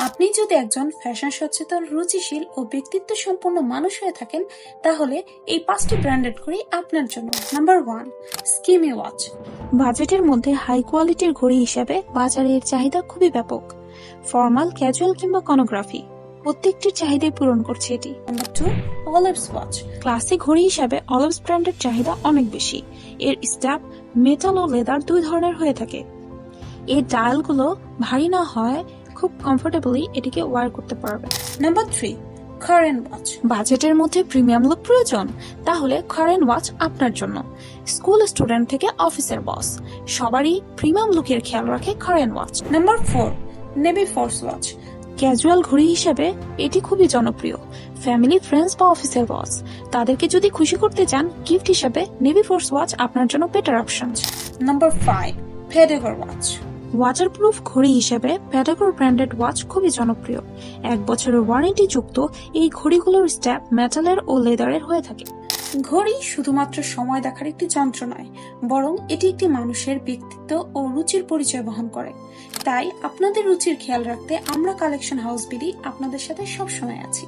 আপনি যদি একজন ফ্যাশন সচেতন, রুচিশীল ও ব্যক্তিত্ব সম্পন্ন মানুষ হয়ে থাকেন, তাহলে এই 5টি ব্র্যান্ডেড ঘড়ি আপনার জন্য। Number 1, Skmei watch. বাজেটের মধ্যে হাই কোয়ালিটির ঘড়ি হিসেবে বাজারে এর চাহিদা খুবই ব্যাপক। ফর্মাল, ক্যাজুয়াল কিংবা কনোগ্রাফি প্রত্যেকটির চাহিদাই পূরণ করছে এটি। Number 2, olives watch. ক্লাসিক ঘড়ি হিসেবে অলিভস ব্র্যান্ডের চাহিদা অনেক বেশি। এর স্ট্র্যাপ মেটাল ও লেদার দুই ধরনের হয়ে থাকে। এর ডায়ালগুলো ভারী না হয় খুব কমফোর্টেবলি এটিকে ওয়্যার করতে পারবে। Number 3, Curren watch. বাজেটের মধ্যে প্রিমিয়াম লুক প্রয়োজন, তাহলে কারেন ওয়াচ আপনার জন্য। স্কুল স্টুডেন্ট থেকে অফিসের বস, সবারই প্রিমিয়াম লুকের খেয়াল রাখে Curren watch. Number 4, navy force watch. Casual ঘড়ি হিসেবে এটি খুবই জনপ্রিয়। ফ্যামিলি, ফ্রেন্ডস বা অফিসের বস তাদেরকে যদি খুশি করতে চান, গিফট হিসেবে নেভি ফোর্স ওয়াচ আপনার জন্য better option. Number 5, Poedagar watch. Waterproof ঘড়ি হিসেবে প্যাটাগর ব্র্যান্ডেড ওয়াচ খুবই জনপ্রিয়। 1 বছরের ওয়ারেন্টি যুক্ত এই ঘড়িগুলোর স্ট্র্যাপ মেটালের ও লেদারের হয়ে থাকে। ঘড়ি শুধুমাত্র সময় দেখার একটি যন্ত্র নয়, বরং এটি একটি মানুষের ব্যক্তিত্ব ও রুচির পরিচয় বহন করে। তাই আপনাদের রুচির খেয়াল রাখতে আমরা কালেকশন হাউস বিডি আপনাদের সাথে সবসময় আছি।